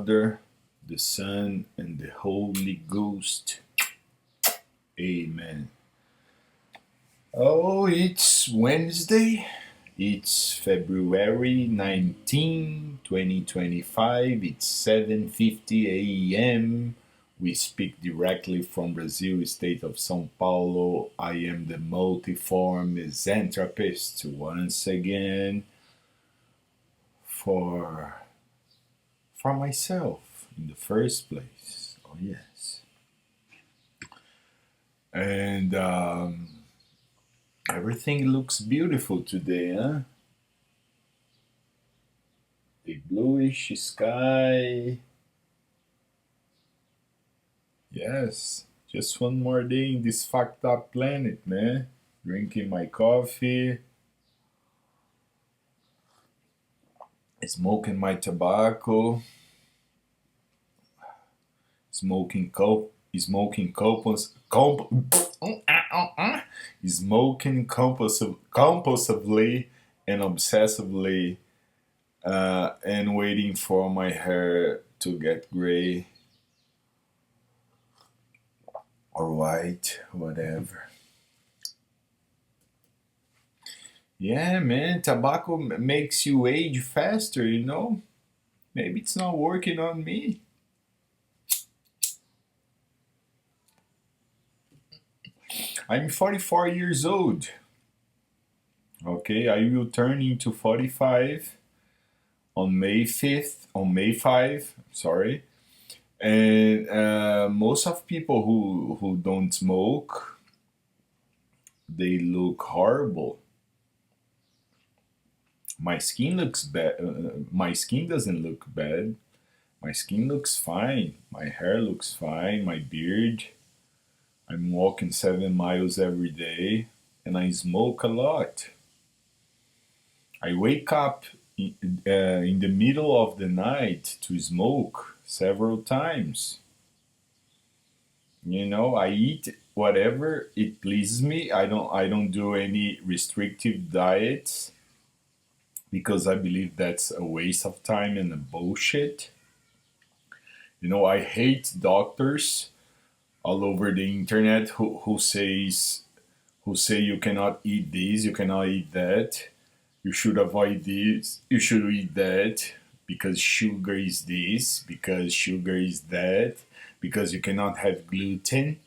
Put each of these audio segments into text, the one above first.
Father, the Son, and the Holy Ghost. Amen. Oh, it's Wednesday. It's February 19, 2025. It's 7:50 a.m. We speak directly from Brazil, state of São Paulo. I am the multiform misanthropist once again for myself in the first place. Oh yes. And everything looks beautiful today, huh? The bluish sky. Yes, just one more day in this fucked up planet, man. Drinking my coffee, smoking my tobacco, smoking cope, smoking copos, smoking compulsively and obsessively, and waiting for my hair to get gray or white, whatever. Yeah, man, tobacco makes you age faster, you know? Maybe it's not working on me. I'm 44 years old. Okay, I will turn into 45 on May 5th, on May 5, sorry. And most of people who don't smoke, they look horrible. My skin looks bad. My skin doesn't look bad. My skin looks fine. My hair looks fine. My beard. I'm walking 7 miles every day, and I smoke a lot. I wake up in the middle of the night to smoke several times. You know, I eat whatever it pleases me. I don't do any restrictive diets because I believe that's a waste of time and a bullshit. You know, I hate doctors all over the internet who say you cannot eat this, you cannot eat that, you should avoid this, you should eat that because sugar is this, because sugar is that, because you cannot have gluten,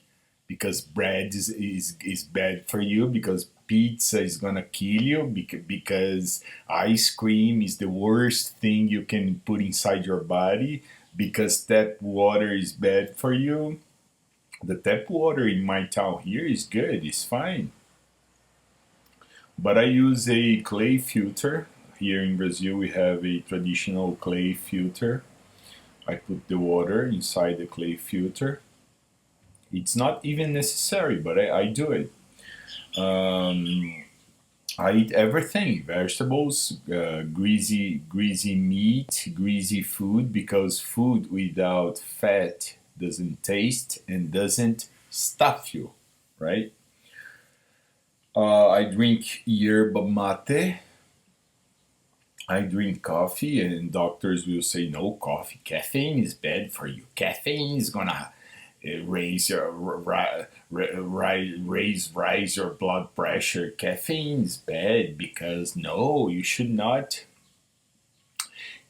because bread is bad for you, because pizza is gonna kill you, because ice cream is the worst thing you can put inside your body, because tap water is bad for you. The tap water in my town here is good, it's fine. But I use a clay filter. Here in Brazil, we have a traditional clay filter. I put the water inside the clay filter. It's not even necessary, but I do it. Um, I eat everything: vegetables, greasy meat, greasy food, because food without fat doesn't taste and doesn't stuff you, right? I drink yerba mate. I drink coffee, and doctors will say, no, coffee, caffeine is bad for you. Caffeine is gonna raise your rise your blood pressure. Caffeine is bad because no, you should not.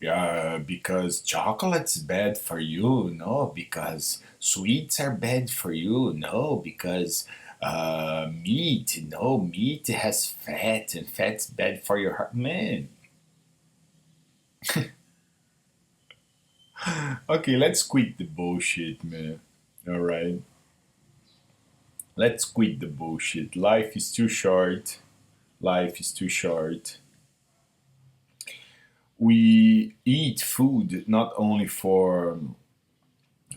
Because chocolate's bad for you. No, because sweets are bad for you. No, because meat. No, meat has fat, and fat's bad for your heart. Man, okay, let's quit the bullshit, man. All right, let's quit the bullshit. Life is too short. Life is too short. We eat food not only for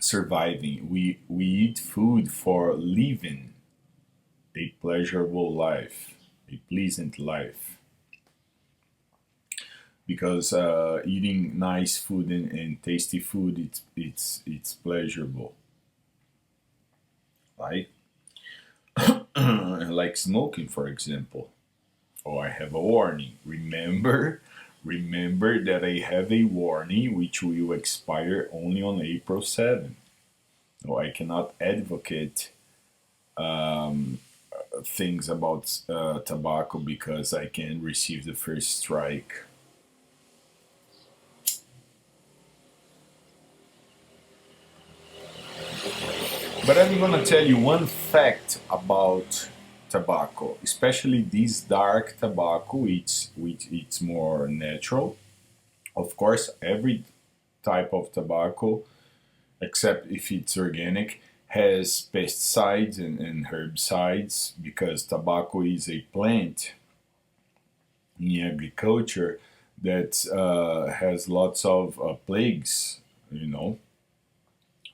surviving, we eat food for living a pleasurable life, a pleasant life. Because eating nice food and tasty food, it's pleasurable, right? Like smoking, for example. Oh, I have a warning. Remember, Remember that I have a warning which will expire only on April 7th. So I cannot advocate things about tobacco because I can receive the first strike. But I'm gonna tell you one fact about tobacco, especially this dark tobacco, which it's more natural. Of course, every type of tobacco, except if it's organic, has pesticides and herbicides because tobacco is a plant in agriculture that has lots of plagues, you know.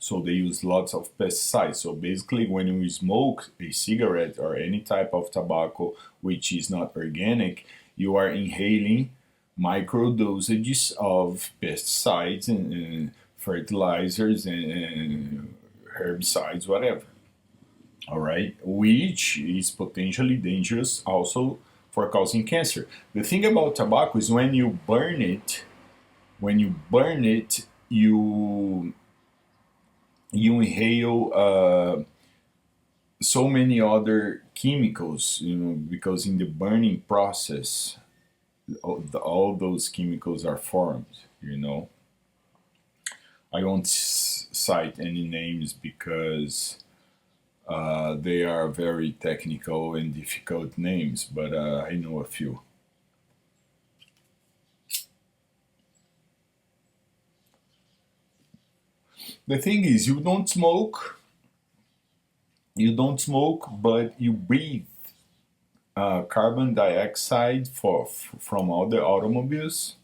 So they use lots of pesticides. So basically, when you smoke a cigarette or any type of tobacco which is not organic, you are inhaling micro dosages of pesticides and fertilizers and herbicides, whatever. All right, which is potentially dangerous also for causing cancer. The thing about tobacco is when you burn it, you inhale so many other chemicals, you know, because in the burning process, all those chemicals are formed, you know. I won't cite any names because they are very technical and difficult names, but I know a few. The thing is, you don't smoke, but you breathe carbon dioxide from other automobiles.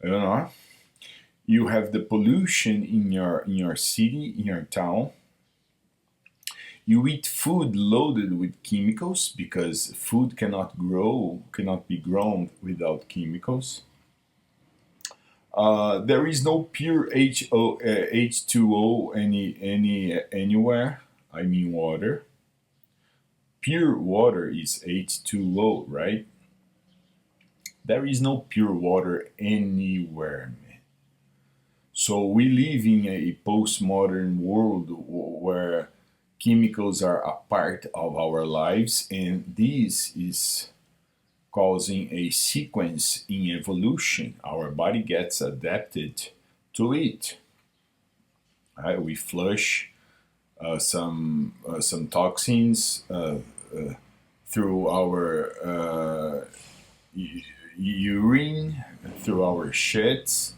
You know, you have the pollution in your city, in your town. You eat food loaded with chemicals because food cannot be grown without chemicals. There is no pure H2O anywhere. I mean water. Pure water is H2O, right? There is no pure water anywhere. So we live in a postmodern world where chemicals are a part of our lives, and this is causing a sequence in evolution. Our body gets adapted to it. Right? We flush some toxins through our urine, through our shits.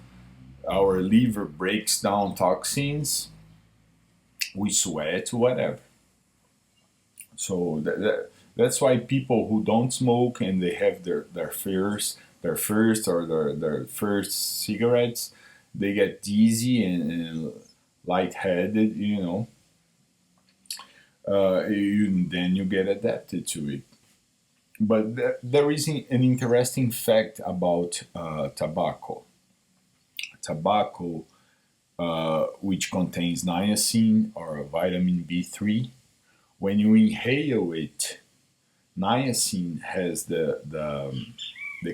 Our liver breaks down toxins. We sweat, whatever. So that's why people who don't smoke and they have their first or their first cigarettes, they get dizzy and lightheaded, you know. Then you get adapted to it. But there is an interesting fact about tobacco. Tobacco, which contains niacin or vitamin B3, when you inhale it, niacin has the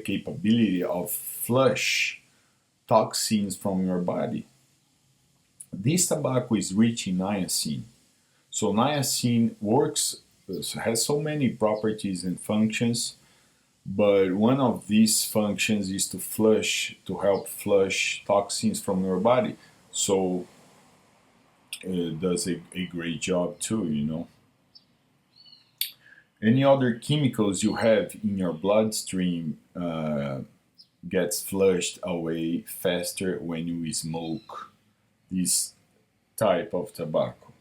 capability of flush toxins from your body. This tobacco is rich in niacin. So niacin works, has so many properties and functions, but one of these functions is to help flush toxins from your body. So it does a great job too, you know. Any other chemicals you have in your bloodstream gets flushed away faster when you smoke this type of tobacco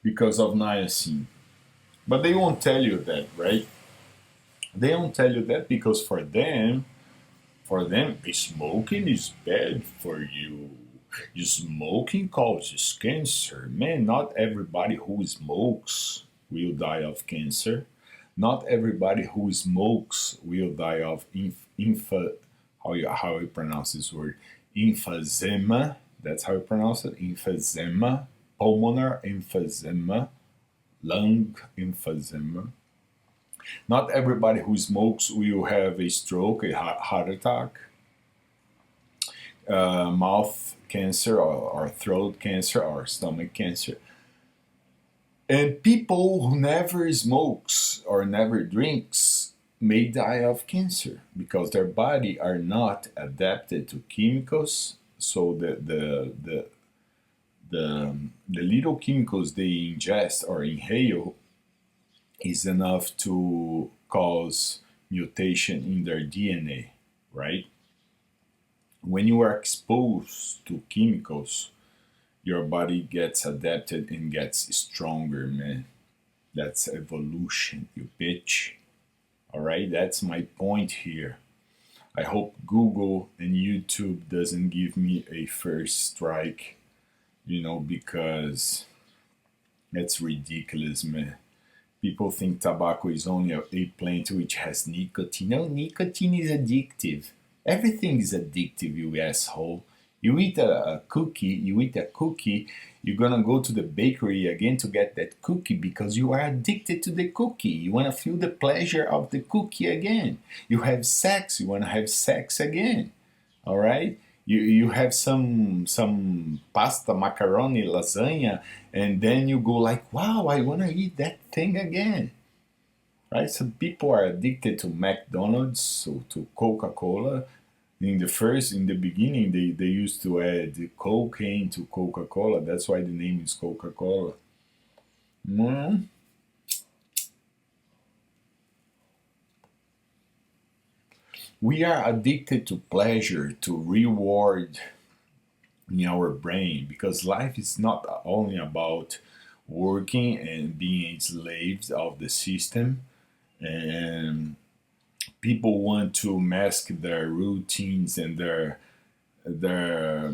because of niacin. But they won't tell you that, right? They don't tell you that because for them, smoking is bad for you. Smoking causes cancer. Man, not everybody who smokes will die of cancer. Not everybody who smokes will die of how you pronounce this word? Emphysema. That's how you pronounce it. Emphysema. Pulmonary emphysema. Lung emphysema. Not everybody who smokes will have a stroke, a heart attack, mouth cancer, or throat cancer, or stomach cancer. And people who never smokes or never drinks may die of cancer because their body are not adapted to chemicals. So the little chemicals they ingest or inhale is enough to cause mutation in their DNA, right? When you are exposed to chemicals, your body gets adapted and gets stronger, man. That's evolution, you bitch. All right, that's my point here. I hope Google and YouTube doesn't give me a first strike, because that's ridiculous, man. People think tobacco is only a plant which has nicotine. No, nicotine is addictive. Everything is addictive, you asshole. You eat a cookie, you're gonna go to the bakery again to get that cookie because you are addicted to the cookie. You wanna feel the pleasure of the cookie again. You have sex, you wanna have sex again. All right? You have some pasta, macaroni, lasagna, and then you go like, wow, I wanna eat that thing again. Right? Some people are addicted to McDonald's, so to Coca-Cola. In the beginning, they used to add cocaine to Coca-Cola. That's why the name is Coca-Cola. Mm. We are addicted to pleasure, to reward in our brain, because life is not only about working and being slaves of the system. And people want to mask their routines and their their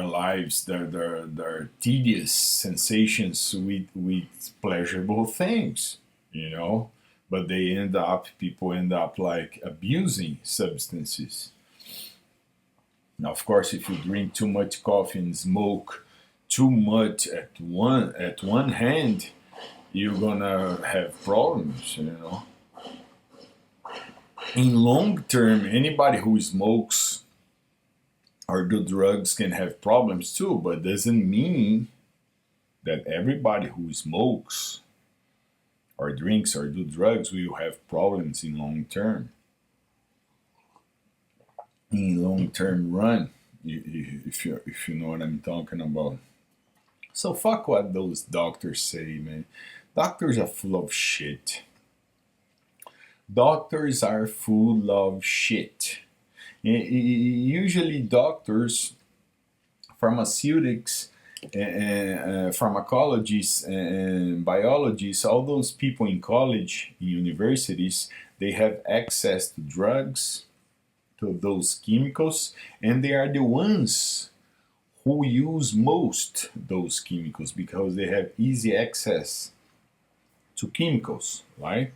lives, their tedious sensations with pleasurable things, you know. But people end up like abusing substances. Now, of course, if you drink too much coffee and smoke too much at one hand, you're gonna have problems, you know. In long term, anybody who smokes or do drugs can have problems too, but doesn't mean that everybody who smokes or drinks or do drugs will have problems in long term. In long term run, if you know what I'm talking about. So fuck what those doctors say, man. Doctors are full of shit. Doctors are full of shit. Usually, doctors, pharmaceutics, pharmacologists, and biologists, all those people in college, universities, they have access to drugs, to those chemicals, and they are the ones who use most those chemicals because they have easy access to chemicals, right?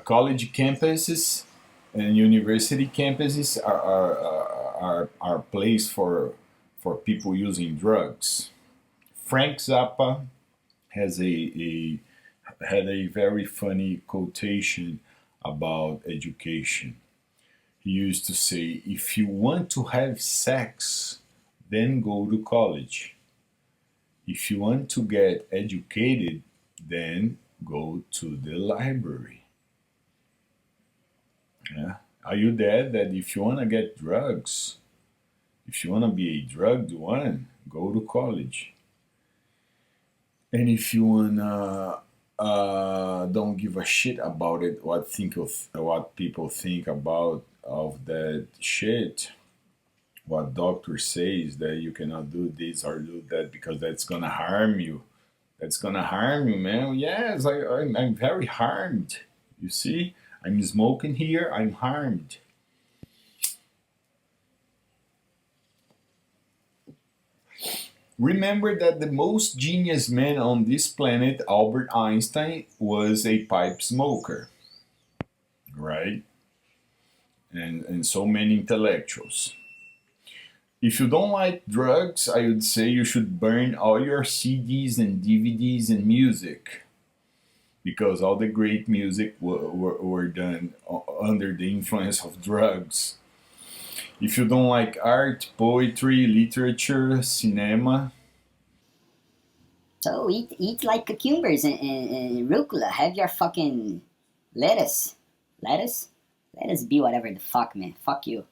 College campuses and university campuses are place for people using drugs. Frank Zappa has a had a very funny quotation about education. He used to say, "If you want to have sex, then go to college. If you want to get educated, then go to the library." Yeah. Are you there that if you want to get drugs, if you want to be a drugged one, go to college. And if you wanna don't give a shit about it, what people think about of that shit, what doctor says that you cannot do this or do that because that's gonna harm you. That's gonna harm you, man. Yeah, it's like I'm very harmed. You see, I'm smoking here. I'm harmed. Remember that the most genius man on this planet, Albert Einstein, was a pipe smoker, right? And so many intellectuals. If you don't like drugs, I would say you should burn all your CDs and DVDs and music. because all the great music were done under the influence of drugs. If you don't like art, poetry, literature, cinema, So eat like cucumbers and rucola. Have your fucking lettuce. Lettuce? Lettuce be whatever the fuck, man. Fuck you.